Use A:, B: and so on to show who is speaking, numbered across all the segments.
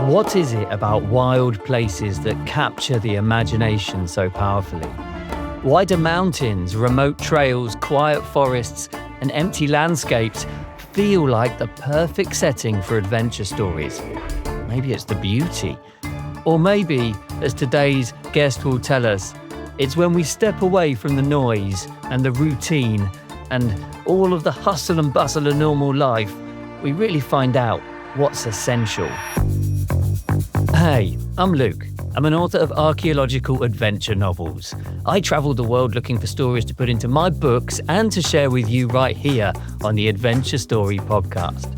A: What is it about wild places that capture the imagination so powerfully? Why do mountains, remote trails, quiet forests, and empty landscapes feel like the perfect setting for adventure stories? Maybe it's the beauty. Or maybe, as today's guest will tell us, it's when we step away from the noise and the routine and all of the hustle and bustle of normal life, we really find out what's essential. Hey, I'm Luke. I'm an author of archaeological adventure novels. I travel the world looking for stories to put into my books and to share with you right here on the Adventure Story podcast.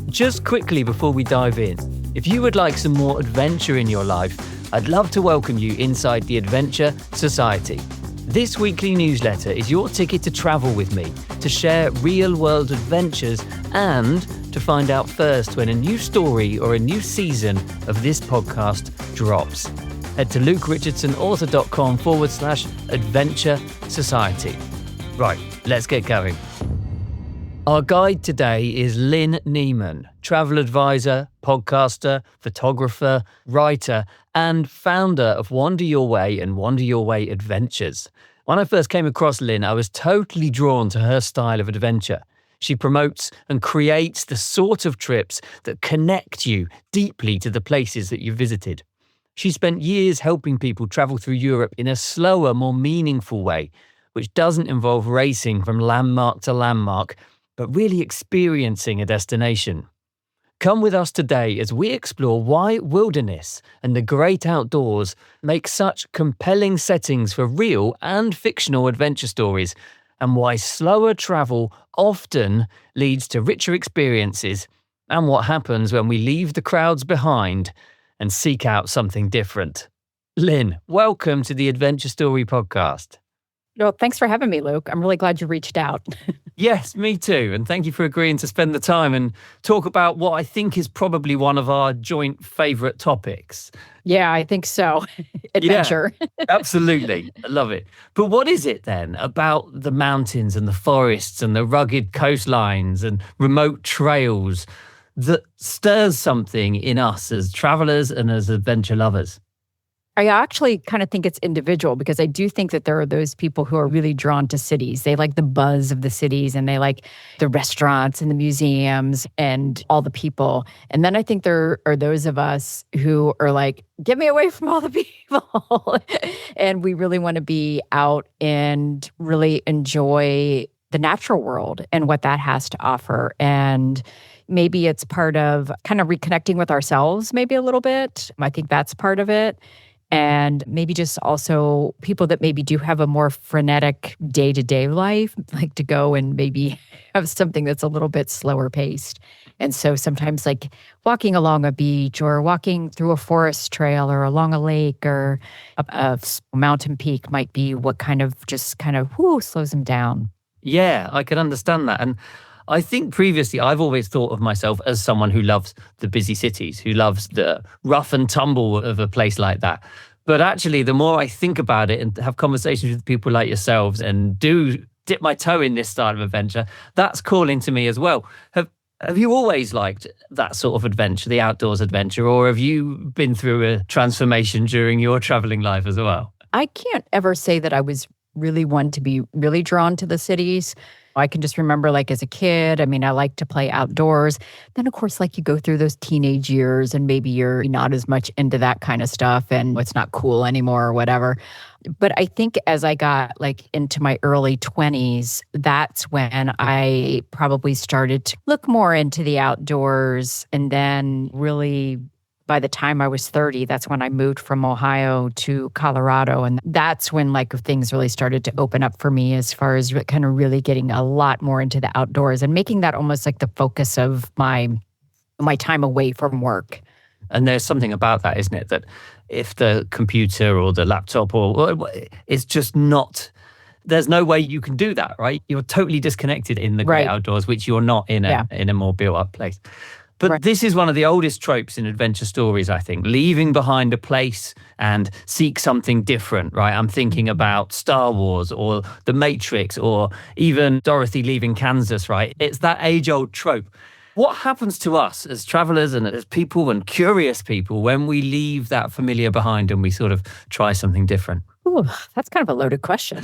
A: Just quickly before we dive in, if you would like some more adventure in your life, I'd love to welcome you inside the Adventure Society. This weekly newsletter is your ticket to travel with me, to share real-world adventures and to find out first when a new story or a new season of this podcast drops. Head to lukerichardsonauthor.com/Adventure Society. Right, let's get going. Our guide today is Lynne Nieman, travel advisor, podcaster, photographer, writer, and founder of Wander Your Way and Wander Your Way Adventures. When I first came across Lynne, I was totally drawn to her style of adventure. She promotes and creates the sort of trips that connect you deeply to the places that you visited. She spent years helping people travel through Europe in a slower, more meaningful way, which doesn't involve racing from landmark to landmark, but really experiencing a destination. Come with us today as we explore why wilderness and the great outdoors make such compelling settings for real and fictional adventure stories, and why slower travel often leads to richer experiences, and what happens when we leave the crowds behind and seek out something different. Lynne, welcome to the Adventure Story podcast.
B: Well, thanks for having me, Luke. I'm really glad you reached out.
A: Yes, me too. And thank you for agreeing to spend the time and talk about what I think is probably one of our joint favourite topics.
B: Yeah, I think so. Adventure.
A: Yeah, absolutely. I love it. But what is it then about the mountains and the forests and the rugged coastlines and remote trails that stirs something in us as travellers and as adventure lovers?
B: I actually kind of think it's individual, because I do think that there are those people who are really drawn to cities. They like the buzz of the cities and they like the restaurants and the museums and all the people. And then I think there are those of us who are like, get me away from all the people. And we really want to be out and really enjoy the natural world and what that has to offer. And maybe it's part of kind of reconnecting with ourselves, maybe a little bit. I think that's part of it. And maybe just also people that maybe do have a more frenetic day-to-day life, like to go and maybe have something that's a little bit slower paced. And so sometimes like walking along a beach or walking through a forest trail or along a lake or a mountain peak might be what kind of slows them down.
A: Yeah, I can understand that. And I think previously I've always thought of myself as someone who loves the busy cities, who loves the rough and tumble of a place like that. But actually, the more I think about it and have conversations with people like yourselves and do dip my toe in this style of adventure, that's calling to me as well. Have you always liked that sort of adventure, the outdoors adventure, or have you been through a transformation during your traveling life as well?
B: I can't ever say that I was really one to be really drawn to the cities. I can just remember like as a kid, I mean, I like to play outdoors. Then of course, like you go through those teenage years and maybe you're not as much into that kind of stuff and it's not cool anymore or whatever. But I think as I got like into my early 20s, that's when I probably started to look more into the outdoors. And then really by the time I was 30, that's when I moved from Ohio to Colorado. And that's when like things really started to open up for me as far as kind of really getting a lot more into the outdoors and making that almost like the focus of my time away from work.
A: And there's something about that, isn't it? That if the computer or the laptop or it's just not, there's no way you can do that, right? You're totally disconnected in the great outdoors, which you're not in a more built up place. But this is one of the oldest tropes in adventure stories, I think, leaving behind a place and seek something different, right? I'm thinking about Star Wars or The Matrix or even Dorothy leaving Kansas, right? It's that age-old trope. What happens to us as travelers and as people and curious people when we leave that familiar behind and we sort of try something different?
B: Ooh, that's kind of a loaded question.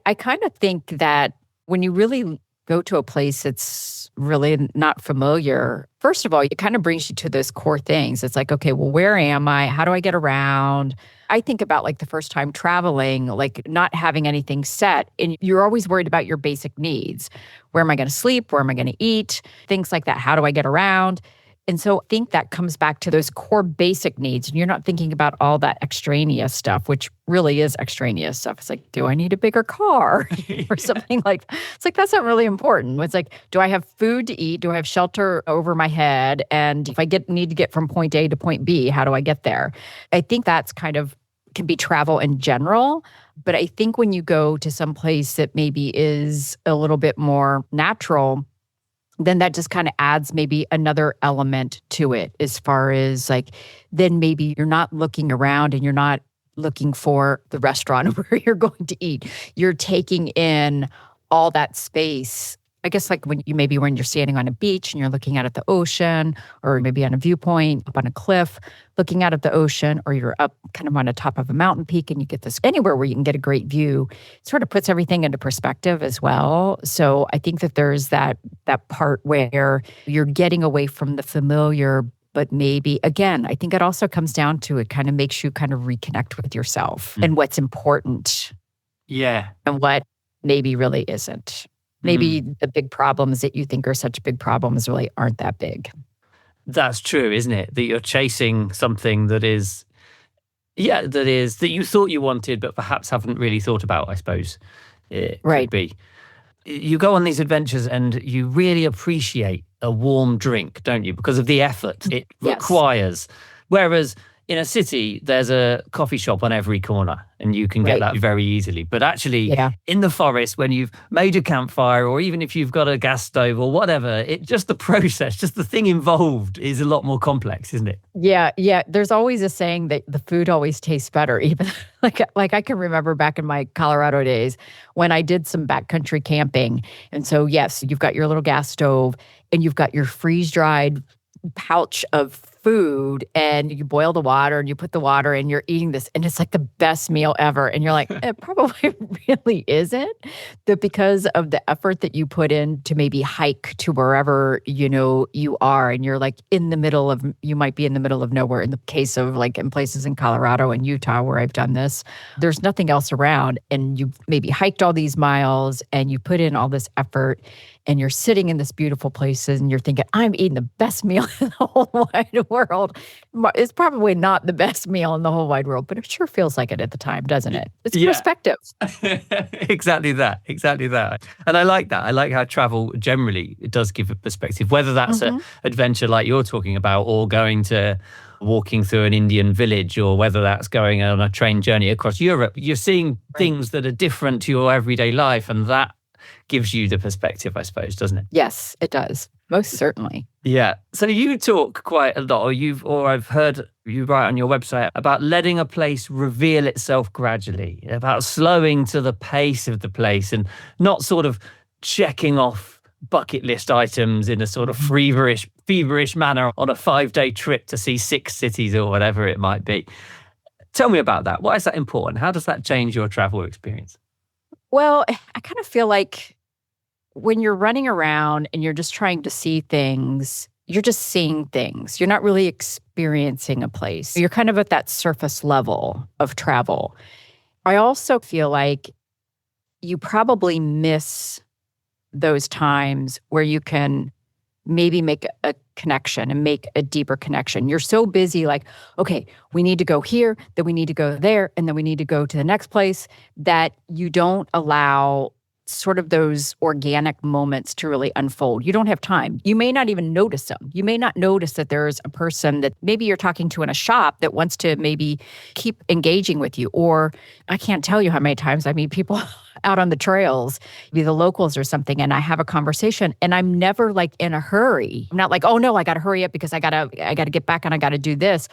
B: I kind of think that when you really go to a place that's really not familiar, first of all, it kind of brings you to those core things. It's like, okay, well, where am I? How do I get around? I think about like the first time traveling, like not having anything set, and you're always worried about your basic needs. Where am I going to sleep? Where am I going to eat? Things like that. How do I get around? And so I think that comes back to those core basic needs. And you're not thinking about all that extraneous stuff, which really is extraneous stuff. It's like, do I need a bigger car or something like that? It's like, that's not really important. It's like, do I have food to eat? Do I have shelter over my head? And if I need to get from point A to point B, how do I get there? I think that's kind of can be travel in general. But I think when you go to some place that maybe is a little bit more natural, then that just kind of adds maybe another element to it as far as like, then maybe you're not looking around and you're not looking for the restaurant where you're going to eat. You're taking in all that space. I guess like when you're standing on a beach and you're looking out at the ocean, or maybe on a viewpoint up on a cliff, looking out at the ocean, or you're up kind of on the top of a mountain peak and you get this anywhere where you can get a great view, it sort of puts everything into perspective as well. So I think that there's that part where you're getting away from the familiar, but maybe, again, I think it also comes down to it kind of makes you kind of reconnect with yourself and what's important.
A: Yeah.
B: And what maybe really isn't. Maybe the big problems that you think are such big problems really aren't that big.
A: That's true, isn't it? That you're chasing something that you thought you wanted, but perhaps haven't really thought about, I suppose. It could be. You go on these adventures and you really appreciate a warm drink, don't you? Because of the effort it requires. Whereas in a city, there's a coffee shop on every corner and you can get that very easily. But actually, in the forest, when you've made a campfire, or even if you've got a gas stove or whatever, just the process, just the thing involved is a lot more complex, isn't it?
B: Yeah. There's always a saying that the food always tastes better. Even like I can remember back in my Colorado days when I did some backcountry camping. And so, yes, you've got your little gas stove and you've got your freeze-dried pouch of food, and you boil the water and you put the water in, you're eating this, and it's like the best meal ever. And you're like, it probably really isn't. But because of the effort that you put in to maybe hike to wherever, you are, and you're like you might be in the middle of nowhere. In the case of like in places in Colorado and Utah where I've done this, there's nothing else around. And you maybe hiked all these miles and you put in all this effort, and you're sitting in this beautiful place and you're thinking, I'm eating the best meal in the whole wide world. It's probably not the best meal in the whole wide world, but it sure feels like it at the time, doesn't it? It's perspective.
A: Exactly that. And I like that. I like how travel generally, it does give a perspective, whether that's an adventure like you're talking about, or walking through an Indian village, or whether that's going on a train journey across Europe. You're seeing things that are different to your everyday life, and that gives you the perspective, I suppose, doesn't it?
B: Yes, it does. Most certainly.
A: Yeah. So you talk quite a lot, or I've heard you write on your website about letting a place reveal itself gradually, about slowing to the pace of the place and not sort of checking off bucket list items in a sort of feverish manner on a 5-day trip to see 6 cities or whatever it might be. Tell me about that. Why is that important? How does that change your travel experience?
B: Well, I kind of feel like when you're running around and you're just trying to see things, you're just seeing things. You're not really experiencing a place. You're kind of at that surface level of travel. I also feel like you probably miss those times where you can maybe make a connection and make a deeper connection. You're so busy like, okay, we need to go here, then we need to go there, and then we need to go to the next place, that you don't allow sort of those organic moments to really unfold. You don't have time. You may not even notice them. You may not notice that there's a person that maybe you're talking to in a shop that wants to maybe keep engaging with you. Or I can't tell you how many times I meet people out on the trails, be the locals or something, and I have a conversation and I'm never like in a hurry. I'm not like, oh no, I got to hurry up because I got to get back and I got to do this.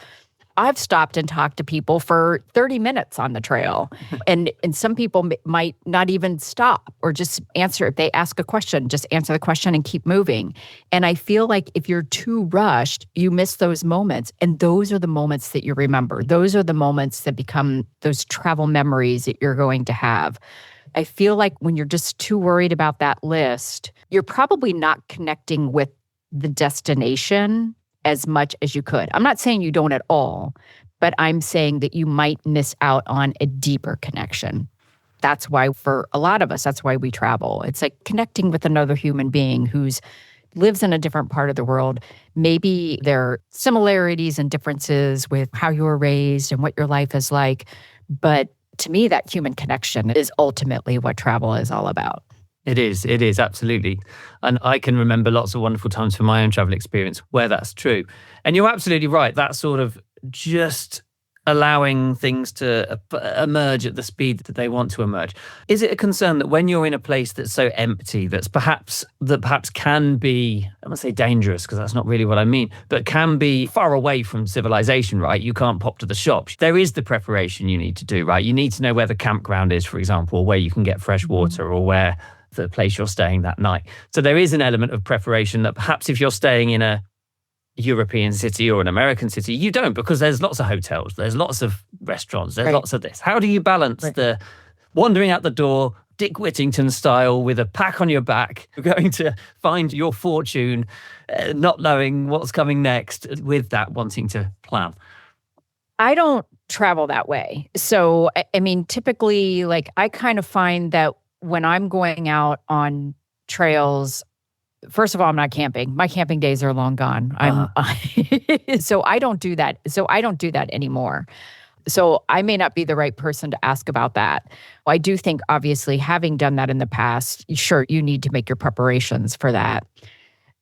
B: I've stopped and talked to people for 30 minutes on the trail. And some people might not even stop or just answer. If they ask a question, just answer the question and keep moving. And I feel like if you're too rushed, you miss those moments. And those are the moments that you remember. Those are the moments that become those travel memories that you're going to have. I feel like when you're just too worried about that list, you're probably not connecting with the destination as much as you could. I'm not saying you don't at all, but I'm saying that you might miss out on a deeper connection. That's why for a lot of us, that's why we travel. It's like connecting with another human being who's lives in a different part of the world. Maybe there are similarities and differences with how you were raised and what your life is like. But to me, that human connection is ultimately what travel is all about.
A: It is, absolutely. And I can remember lots of wonderful times from my own travel experience where that's true. And you're absolutely right. That sort of just allowing things to emerge at the speed that they want to emerge. Is it a concern that when you're in a place that's so empty, that perhaps can be, I won't say dangerous because that's not really what I mean, but can be far away from civilization, right? You can't pop to the shops. There is the preparation you need to do, right? You need to know where the campground is, for example, or where you can get fresh water or where the place you're staying that night. So there is an element of preparation that perhaps if you're staying in a European city or an American city, you don't, because there's lots of hotels, there's lots of restaurants, there's lots of this. How do you balance the wandering out the door, Dick Whittington style, with a pack on your back, going to find your fortune, not knowing what's coming next, with that wanting to plan?
B: I don't travel that way. So, I mean, typically, like, I kind of find that when I'm going out on trails, first of all, I'm not camping. My camping days are long gone. So I don't do that. So I don't do that anymore. So I may not be the right person to ask about that. I do think, obviously, having done that in the past, sure, you need to make your preparations for that.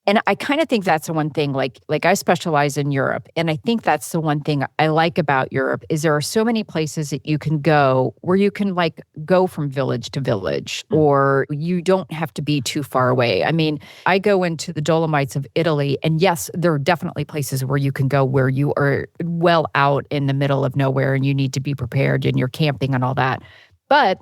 B: And I kind of think that's the one thing, like I specialize in Europe. And I think that's the one thing I like about Europe is there are so many places that you can go where you can like go from village to village, or you don't have to be too far away. I mean, I go into the Dolomites of Italy, and yes, there are definitely places where you can go where you are well out in the middle of nowhere and you need to be prepared and you're camping and all that. But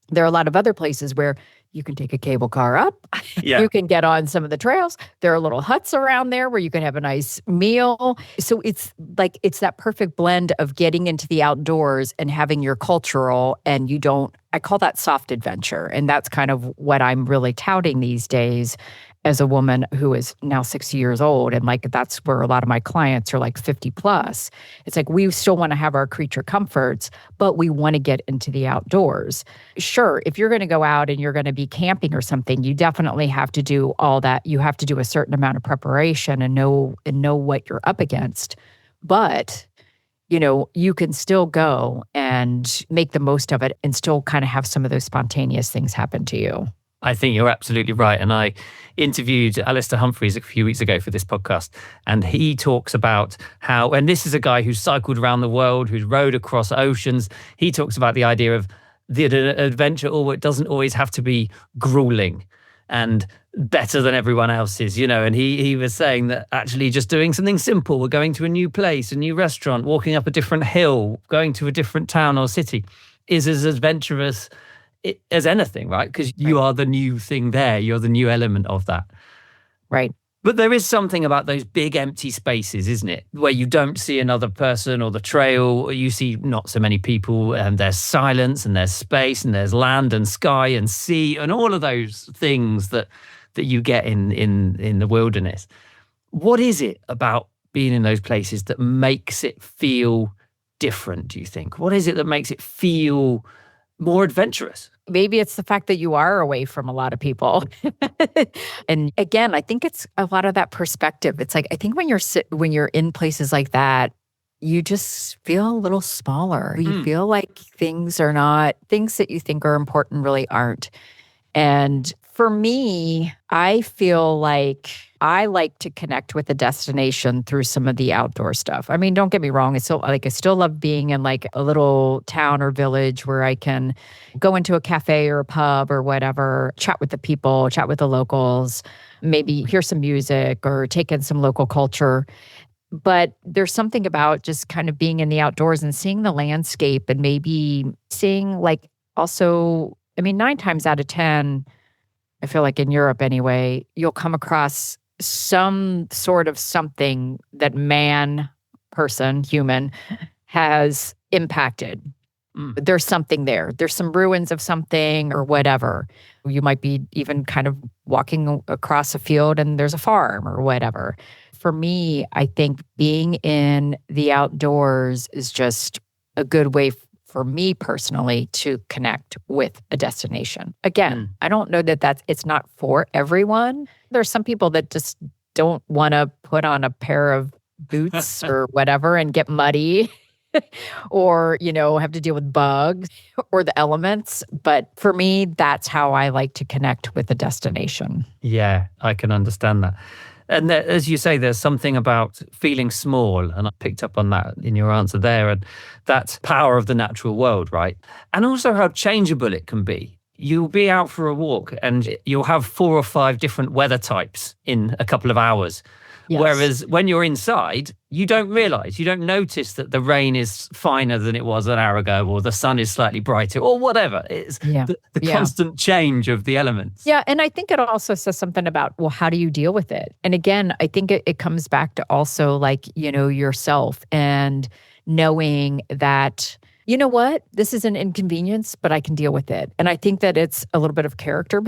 B: there are a lot of other places where you can take a cable car up. Yeah. You can get on some of the trails. There are little huts around there where you can have a nice meal. So it's like, it's that perfect blend of getting into the outdoors and having your cultural, and you don't, I call that soft adventure. And that's kind of what I'm really touting these days as a woman who is now 60 years old. And like, that's where a lot of my clients are like 50 plus. It's like, we still want to have our creature comforts, but we want to get into the outdoors. Sure, if you're going to go out and you're going to be camping or something, you definitely have to do all that. You have to do a certain amount of preparation and know what you're up against. But you know, you can still go and make the most of it and still kind of have some of those spontaneous things happen to you.
A: I think you're absolutely right. And I interviewed Alistair Humphreys a few weeks ago for this podcast, and he talks about how, and this is a guy who's cycled around the world, who's rowed across oceans. He talks about the idea of the adventure, or it doesn't always have to be grueling and better than everyone else's, you know. And he was saying that actually just doing something simple, we're going to a new place, a new restaurant, walking up a different hill, going to a different town or city, is as adventurous as anything, right? Because you are the new thing there. You're the new element of that.
B: Right.
A: But there is something about those big empty spaces, isn't it? Where you don't see another person or the trail, or you see not so many people, and there's silence and there's space and there's land and sky and sea and all of those things that you get in the wilderness. What is it about being in those places that makes it feel different, do you think? What is it that makes it feel more adventurous?
B: Maybe it's the fact that you are away from a lot of people. And again, I think it's a lot of that perspective. It's like, I think when you're in places like that, you just feel a little smaller. You feel like things that you think are important really aren't. And for me, I feel like I like to connect with the destination through some of the outdoor stuff. I mean, don't get me wrong. I still love being in like a little town or village where I can go into a cafe or a pub or whatever, chat with the people, chat with the locals, maybe hear some music or take in some local culture. But there's something about just kind of being in the outdoors and seeing the landscape and maybe seeing like also, I mean, 9 times out of 10, I feel like in Europe anyway, you'll come across some sort of something that human, has impacted. There's something there. There's some ruins of something or whatever. You might be even kind of walking across a field and there's a farm or whatever. For me, I think being in the outdoors is just a good way for me personally to connect with a destination. Again, I don't know that it's not for everyone. There's some people that just don't want to put on a pair of boots or whatever and get muddy or, have to deal with bugs or the elements. But for me, that's how I like to connect with a destination.
A: Yeah, I can understand that. And as you say, there's something about feeling small, and I picked up on that in your answer there, and that power of the natural world, right? And also how changeable it can be. You'll be out for a walk and you'll have 4 or 5 different weather types in a couple of hours.
B: Yes.
A: Whereas when you're inside, you don't notice that the rain is finer than it was an hour ago, or the sun is slightly brighter, or whatever. It's the constant change of the elements.
B: Yeah, and I think it also says something about, well, how do you deal with it? And again, I think it comes back to also like, yourself and knowing that, you know what, this is an inconvenience, but I can deal with it. And I think that it's a little bit of character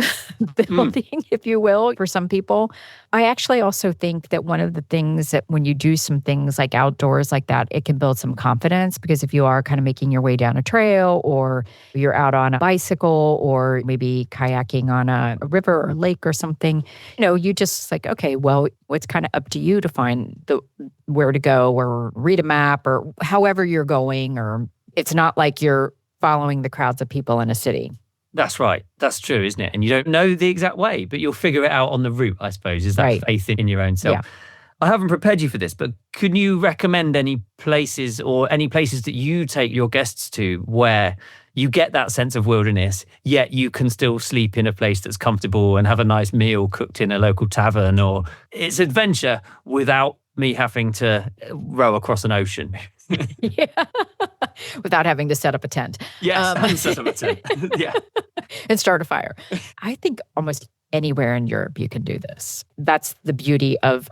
B: building, if you will, for some people. I actually also think that one of the things that when you do some things like outdoors like that, it can build some confidence, because if you are kind of making your way down a trail, or you're out on a bicycle, or maybe kayaking on a river or lake or something, you just like, okay, well, it's kind of up to you to find where to go or read a map or however you're going, or it's not like you're following the crowds of people in a city.
A: That's right. That's true, isn't it? And you don't know the exact way, but you'll figure it out on the route, I suppose, is that
B: right.
A: Faith in your own self.
B: Yeah.
A: I haven't prepared you for this, but can you recommend any places that you take your guests to where you get that sense of wilderness, yet you can still sleep in a place that's comfortable and have a nice meal cooked in a local tavern, or it's adventure without me having to row across an ocean?
B: Yeah. Without having to set up a tent.
A: Yes, and set up a tent. Yeah.
B: And start a fire. I think almost anywhere in Europe you can do this. That's the beauty of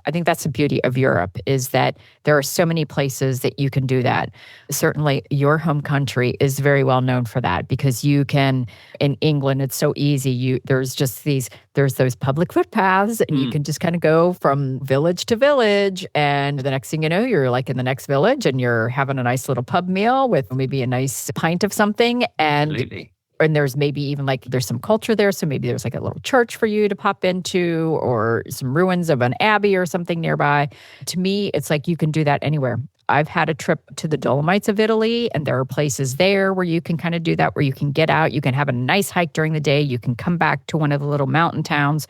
B: Europe, is that there are so many places that you can do that. Certainly your home country is very well known for that, because you can, in England, it's so easy. There's those public footpaths, and you can just kind of go from village to village. And the next thing you know, you're like in the next village and you're having a nice little pub meal with maybe a nice pint of something.
A: Absolutely.
B: And there's maybe even like there's some culture there. So maybe there's like a little church for you to pop into, or some ruins of an abbey or something nearby. To me, it's like you can do that anywhere. I've had a trip to the Dolomites of Italy, and there are places there where you can kind of do that, where you can get out, you can have a nice hike during the day, you can come back to one of the little mountain towns.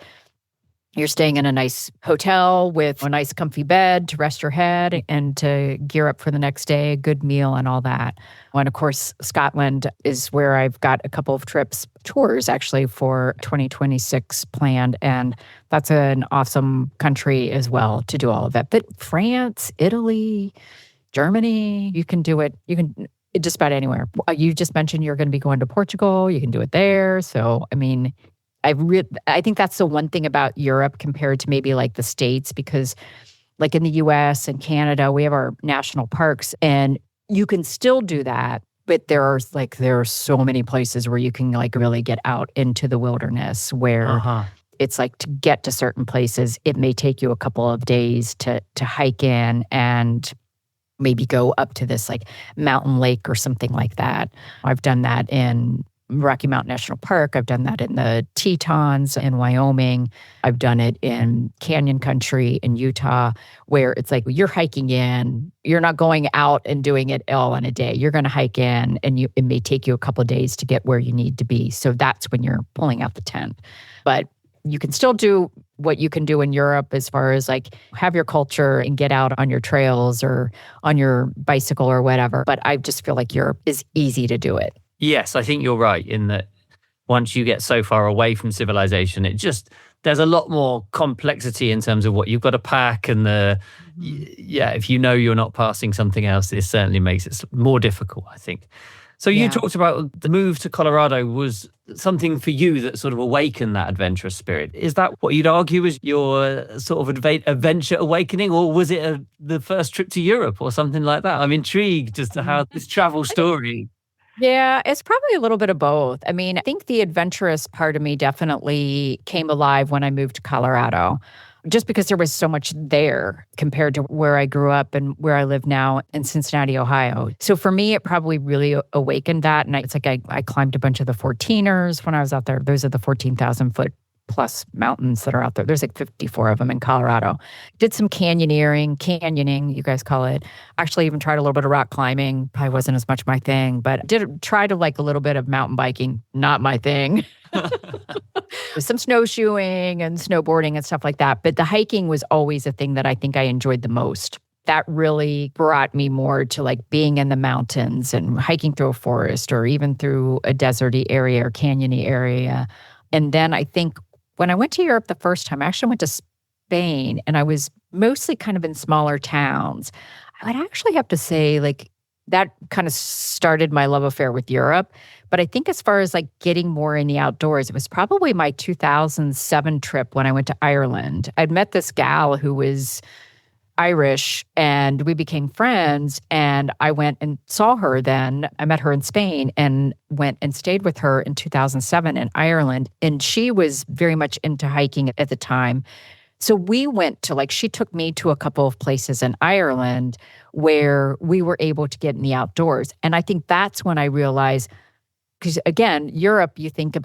B: You're staying in a nice hotel with a nice comfy bed to rest your head and to gear up for the next day, a good meal and all that. And of course, Scotland is where I've got a couple of tours actually for 2026 planned. And that's an awesome country as well to do all of that. But France, Italy, Germany, you can do it. You can just about anywhere. You just mentioned you're going to be going to Portugal. You can do it there. So, I mean, I think that's the one thing about Europe compared to maybe like the States, because like in the US and Canada, we have our national parks, and you can still do that. But there are so many places where you can like really get out into the wilderness, where it's like to get to certain places, it may take you a couple of days to hike in and maybe go up to this like mountain lake or something like that. I've done that in Rocky Mountain National Park. I've done that in the Tetons in Wyoming. I've done it in Canyon Country in Utah, where it's like you're hiking in. You're not going out and doing it all in a day. You're going to hike in, and it may take you a couple of days to get where you need to be. So that's when you're pulling out the tent. But you can still do what you can do in Europe as far as like have your culture and get out on your trails or on your bicycle or whatever. But I just feel like Europe is easy to do it.
A: Yes, I think you're right in that once you get so far away from civilization, there's a lot more complexity in terms of what you've got to pack and if you know you're not passing something else, it certainly makes it more difficult, I think. So you talked about the move to Colorado was something for you that sort of awakened that adventurous spirit. Is that what you'd argue was your sort of adventure awakening, or was it the first trip to Europe or something like that? I'm intrigued as to how this travel story.
B: Yeah, it's probably a little bit of both. I mean, I think the adventurous part of me definitely came alive when I moved to Colorado, just because there was so much there compared to where I grew up and where I live now in Cincinnati, Ohio. So for me, it probably really awakened that. And it's like I climbed a bunch of the 14ers when I was out there. Those are the 14,000 foot plus mountains that are out there. There's like 54 of them in Colorado. Did some canyoning, you guys call it. Actually even tried a little bit of rock climbing. Probably wasn't as much my thing, but did try to like a little bit of mountain biking. Not my thing. Some snowshoeing and snowboarding and stuff like that. But the hiking was always a thing that I think I enjoyed the most. That really brought me more to like being in the mountains and hiking through a forest or even through a deserty area or canyony area. And then I think when I went to Europe the first time, I actually went to Spain, and I was mostly kind of in smaller towns. I would actually have to say like that kind of started my love affair with Europe. But I think as far as like getting more in the outdoors, it was probably my 2007 trip when I went to Ireland. I'd met this gal who was Irish and we became friends, and I went and saw her then. I met her in Spain and went and stayed with her in 2007 in Ireland. And she was very much into hiking at the time. So we went to she took me to a couple of places in Ireland where we were able to get in the outdoors. And I think that's when I realized, because again, Europe, I think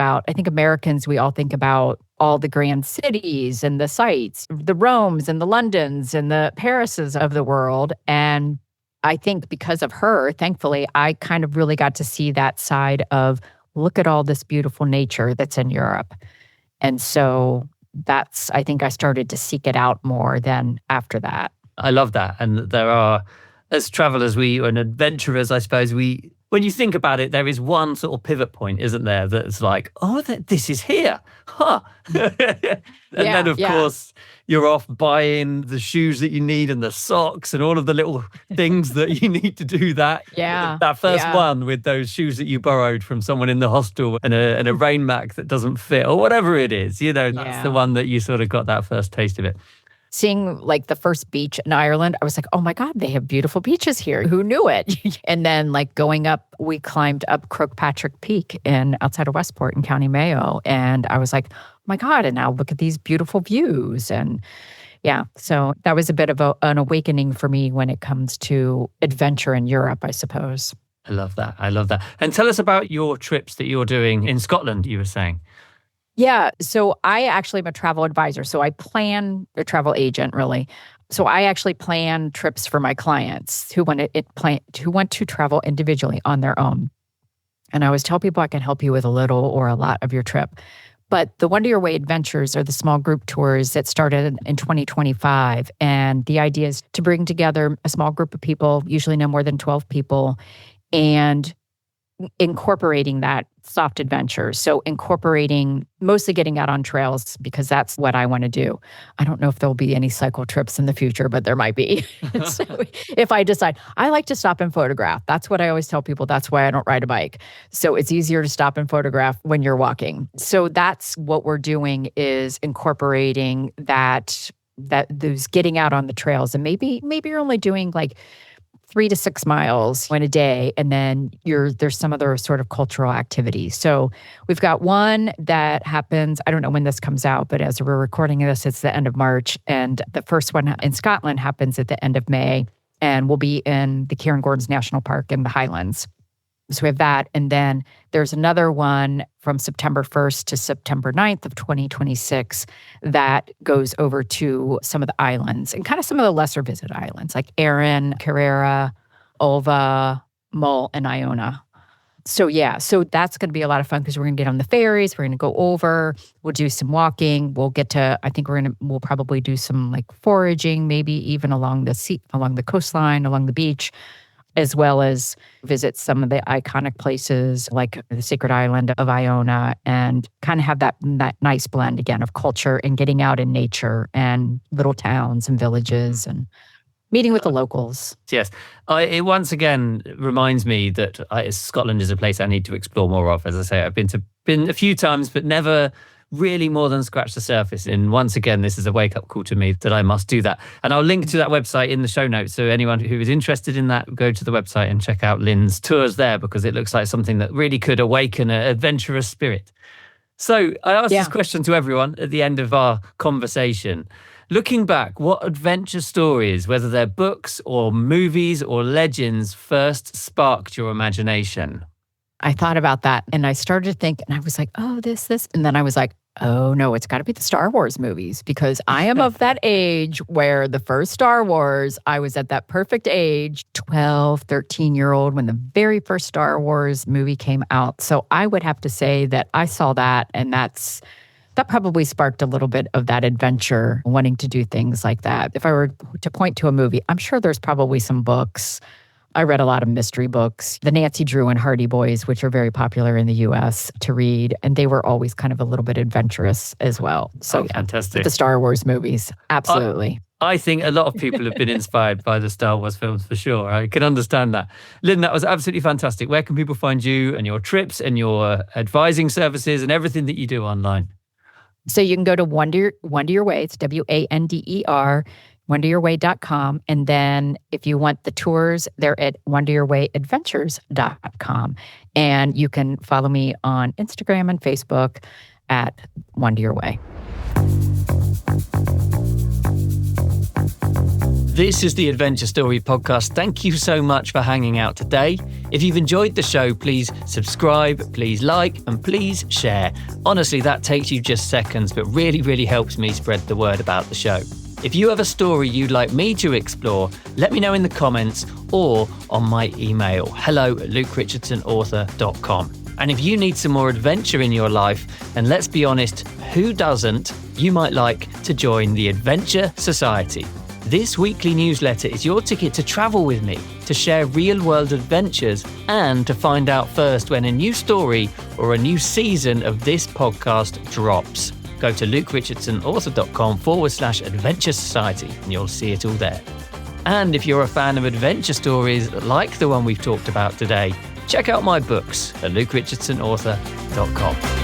B: Americans, we all think about all the grand cities and the sites, the Romes and the Londons and the Parises of the world. And I think because of her, thankfully, I kind of really got to see that side of look at all this beautiful nature that's in Europe. And so I think I started to seek it out more than after that.
A: I love that. And there are, as travelers, and adventurers, I suppose, when you think about it, there is one sort of pivot point, isn't there? That's like, this is here. Huh. Then, of course, you're off buying the shoes that you need and the socks and all of the little things that you need to do that.
B: Yeah.
A: That first one with those shoes that you borrowed from someone in the hostel and a rain mac that doesn't fit or whatever it is. That's the one that you sort of got that first taste of it.
B: Seeing the first beach in Ireland, I was like, oh my God, they have beautiful beaches here. Who knew it? And then going up, we climbed up Croagh-Patrick Peak outside of Westport in County Mayo. And I was like, oh my God, and now look at these beautiful views. And so that was a bit of an awakening for me when it comes to adventure in Europe, I suppose.
A: I love that. And tell us about your trips that you're doing in Scotland, you were saying.
B: Yeah. So I actually am a travel advisor. So I plan a travel agent, really. So I actually plan trips for my clients who want to travel individually on their own. And I always tell people I can help you with a little or a lot of your trip. But the Wonder Your Way Adventures are the small group tours that started in 2025. And the idea is to bring together a small group of people, usually no more than 12 people, and incorporating that soft adventure. So incorporating, mostly getting out on trails, because that's what I want to do. I don't know if there'll be any cycle trips in the future, but there might be. So if I decide, I like to stop and photograph. That's what I always tell people. That's why I don't ride a bike. So it's easier to stop and photograph when you're walking. So that's what we're doing, is incorporating those getting out on the trails. And maybe you're only doing 3 to 6 miles in a day, and then there's some other sort of cultural activities. So we've got one that happens, I don't know when this comes out, but as we're recording this, it's the end of March. And the first one in Scotland happens at the end of May, and we'll be in the Cairngorms National Park in the Highlands. So we have that. And then there's another one from September 1st to September 9th of 2026 that goes over to some of the islands and kind of some of the lesser visited islands like Arran, Carrera, Ulva, Mull, and Iona. So that's going to be a lot of fun because we're going to get on the ferries. We're going to go over. We'll do some walking. We'll get to, I think we'll probably do some foraging, maybe even along the coastline, along the beach. as well as visit some of the iconic places like the Sacred Island of Iona and kind of have that nice blend again of culture and getting out in nature and little towns and villages and meeting with the locals.
A: Yes. It once again reminds me that Scotland is a place I need to explore more of. As I say, I've been a few times, but never really more than scratch the surface. And once again, this is a wake-up call to me that I must do that. And I'll link to that website in the show notes. So anyone who is interested in that, go to the website and check out Lynne's tours there, because it looks like something that really could awaken an adventurous spirit. So I asked this question to everyone at the end of our conversation. Looking back, what adventure stories, whether they're books or movies or legends, first sparked your imagination?
B: I thought about that and I started to think, and I was like, oh, this. And then I was like, oh no, it's got to be the Star Wars movies, because I am of that age where the first Star Wars, I was at that perfect age, 12, 13-year-old, when the very first Star Wars movie came out. So I would have to say that I saw that, and that probably sparked a little bit of that adventure, wanting to do things like that. If I were to point to a movie, I'm sure there's probably some books. I read a lot of mystery books, the Nancy Drew and Hardy Boys, which are very popular in the U.S. to read, and they were always kind of a little bit adventurous as well. So
A: fantastic.
B: The Star Wars movies, absolutely.
A: I think a lot of people have been inspired by the Star Wars films for sure. I can understand that. Lynne, that was absolutely fantastic. Where can people find you and your trips and your advising services and everything that you do online?
B: So you can go to Wonder Your Way. It's WANDER, wonderyourway.com. And then if you want the tours, they're at wonderyourwayadventures.com. And you can follow me on Instagram and Facebook at Wonder Your Way.
A: This is the Adventure Story Podcast. Thank you so much for hanging out today. If you've enjoyed the show, please subscribe, please like, and please share. Honestly, that takes you just seconds, but really, really helps me spread the word about the show. If you have a story you'd like me to explore, let me know in the comments or on my email, hello@lukerichardsonauthor.com. And if you need some more adventure in your life, and let's be honest, who doesn't, you might like to join the Adventure Society. This weekly newsletter is your ticket to travel with me, to share real-world adventures, and to find out first when a new story or a new season of this podcast drops. Go to lukerichardsonauthor.com/Adventure Society and you'll see it all there. And if you're a fan of adventure stories like the one we've talked about today, check out my books at lukerichardsonauthor.com.